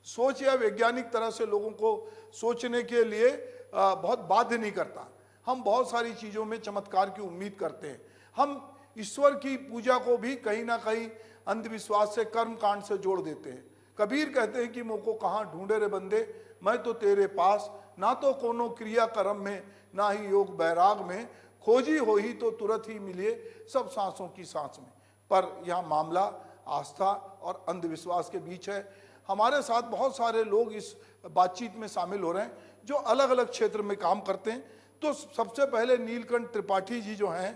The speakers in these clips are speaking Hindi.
सोच या वैज्ञानिक तरह से लोगों को सोचने के लिए बहुत बाध्य नहीं करता। हम बहुत सारी चीज़ों में चमत्कार की उम्मीद करते हैं। हम ईश्वर की पूजा को भी कहीं ना कहीं अंधविश्वास से, कर्म कांड से जोड़ देते हैं। कबीर कहते हैं कि मोको कहाँ ढूंढे रे बंदे, मैं तो तेरे पास, ना तो कोनो क्रिया कर्म में, ना ही योग बैराग में, खोजी हो ही तो तुरंत ही मिले सब सांसों की सांस में। पर यह मामला आस्था और अंधविश्वास के बीच है। हमारे साथ बहुत सारे लोग इस बातचीत में शामिल हो रहे हैं जो अलग अलग क्षेत्र में काम करते हैं। तो सबसे पहले नीलकंठ त्रिपाठी जी जो हैं,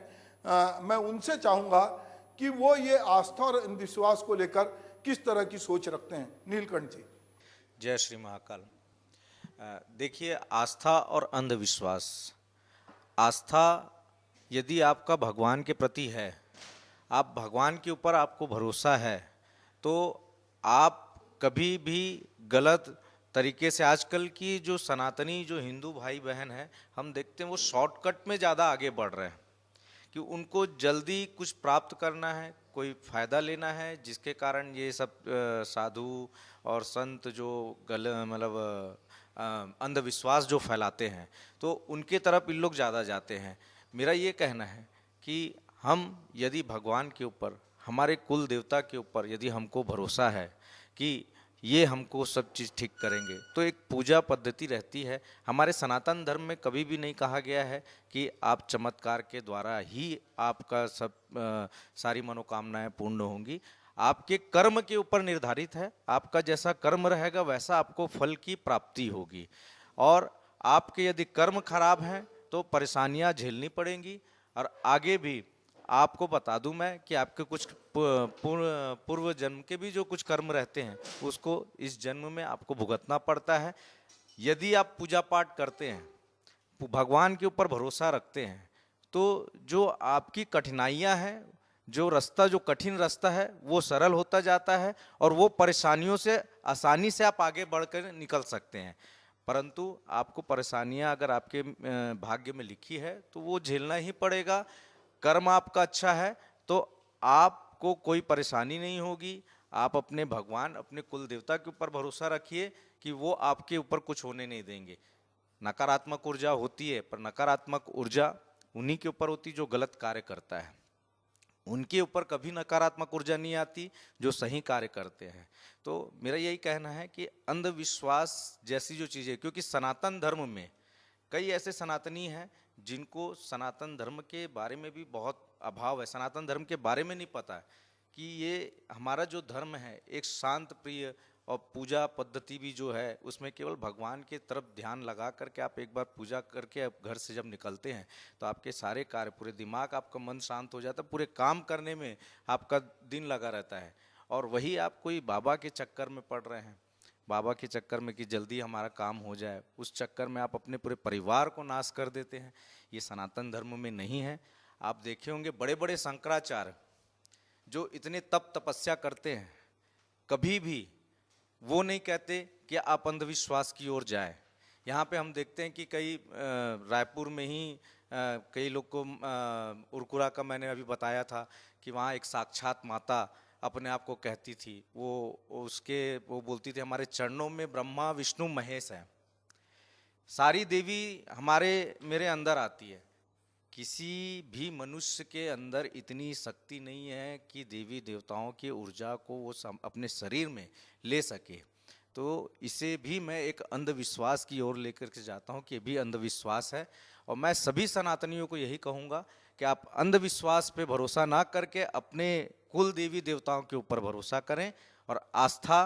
मैं उनसे चाहूँगा कि वो ये आस्था और अंधविश्वास को लेकर किस तरह की सोच रखते हैं। नीलकंठ जी। जय श्री महाकाल। देखिए, आस्था और अंधविश्वास, आस्था यदि आपका भगवान के प्रति है, आप भगवान के ऊपर आपको भरोसा है, तो आप कभी भी गलत तरीके से, आजकल की जो सनातनी जो हिंदू भाई बहन हैं, हम देखते हैं वो शॉर्टकट में ज़्यादा आगे बढ़ रहे हैं कि उनको जल्दी कुछ प्राप्त करना है, कोई फ़ायदा लेना है, जिसके कारण ये सब साधु और संत जो अंधविश्वास जो फैलाते हैं, तो उनके तरफ इन लोग ज़्यादा जाते हैं। मेरा ये कहना है कि हम यदि भगवान के ऊपर, हमारे कुल देवता के ऊपर यदि हमको भरोसा है कि ये हमको सब चीज़ ठीक करेंगे, तो एक पूजा पद्धति रहती है। हमारे सनातन धर्म में कभी भी नहीं कहा गया है कि आप चमत्कार के द्वारा ही आपका सब सारी मनोकामनाएं पूर्ण होंगी। आपके कर्म के ऊपर निर्धारित है, आपका जैसा कर्म रहेगा वैसा आपको फल की प्राप्ति होगी। और आपके यदि कर्म खराब हैं तो परेशानियां झेलनी पड़ेंगी। और आगे भी आपको बता दूं मैं कि आपके कुछ पूर्व जन्म के भी जो कुछ कर्म रहते हैं उसको इस जन्म में आपको भुगतना पड़ता है। यदि आप पूजा पाठ करते हैं, भगवान के ऊपर भरोसा रखते हैं, तो जो आपकी कठिनाइयां हैं, जो रास्ता, जो कठिन रास्ता है वो सरल होता जाता है और वो परेशानियों से आसानी से आप आगे बढ़कर निकल सकते हैं। परंतु आपको परेशानियां अगर आपके भाग्य में लिखी है तो वो झेलना ही पड़ेगा। कर्म आपका अच्छा है तो आपको कोई परेशानी नहीं होगी। आप अपने भगवान, अपने कुल देवता के ऊपर भरोसा रखिए कि वो आपके ऊपर कुछ होने नहीं देंगे। नकारात्मक ऊर्जा होती है, पर नकारात्मक ऊर्जा उन्हीं के ऊपर होती जो गलत कार्य करता है। उनके ऊपर कभी नकारात्मक ऊर्जा नहीं आती जो सही कार्य करते हैं। तो मेरा यही कहना है कि अंधविश्वास जैसी जो चीज़ें, क्योंकि सनातन धर्म में कई ऐसे सनातनी हैं जिनको सनातन धर्म के बारे में भी बहुत अभाव है, सनातन धर्म के बारे में नहीं पता है कि ये हमारा जो धर्म है एक शांत प्रिय, और पूजा पद्धति भी जो है उसमें केवल भगवान के तरफ ध्यान लगा करके आप एक बार पूजा करके आप घर से जब निकलते हैं तो आपके सारे कार्य, पूरे दिमाग, आपका मन शांत हो जाता है, पूरे काम करने में आपका दिन लगा रहता है। और वही आप कोई बाबा के चक्कर में पड़ रहे हैं, बाबा के चक्कर में कि जल्दी हमारा काम हो जाए, उस चक्कर में आप अपने पूरे परिवार को नाश कर देते हैं। ये सनातन धर्म में नहीं है। आप देखे होंगे बड़े बड़े शंकराचार्य जो इतने तप तपस्या करते हैं, कभी भी वो नहीं कहते कि आप अंधविश्वास की ओर जाए। यहाँ पे हम देखते हैं कि कई रायपुर में ही कई लोग को उरकुरा का मैंने अभी बताया था कि वहाँ एक साक्षात माता अपने आप को कहती थी, वो बोलती थी हमारे चरणों में ब्रह्मा विष्णु महेश है, सारी देवी मेरे अंदर आती है। किसी भी मनुष्य के अंदर इतनी शक्ति नहीं है कि देवी देवताओं की ऊर्जा को वो अपने शरीर में ले सके। तो इसे भी मैं एक अंधविश्वास की ओर लेकर के जाता हूँ कि ये भी अंधविश्वास है। और मैं सभी सनातनियों को यही कहूँगा कि आप अंधविश्वास पे भरोसा ना करके अपने कुल देवी देवताओं के ऊपर भरोसा करें और आस्था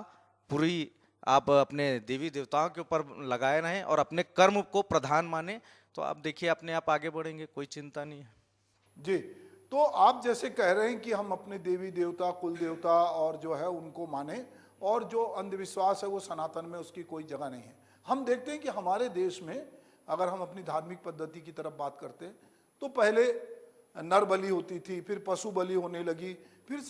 पूरी आप अपने देवी देवताओं के ऊपर लगाए रहें और अपने कर्म को प्रधान माने, तो आप देखिए अपने आप आगे बढ़ेंगे, कोई चिंता नहीं है। जी, तो आप जैसे कह रहे हैं कि हम अपने देवी देवता, कुल देवता और जो है उनको माने, और जो अंधविश्वास है वो सनातन में उसकी कोई जगह नहीं है। हम देखते हैं कि हमारे देश में अगर हम अपनी धार्मिक पद्धति की तरफ बात करते हैं तो पहले नर बलि होती थी, फिर पशु बलि होने लगी, फिर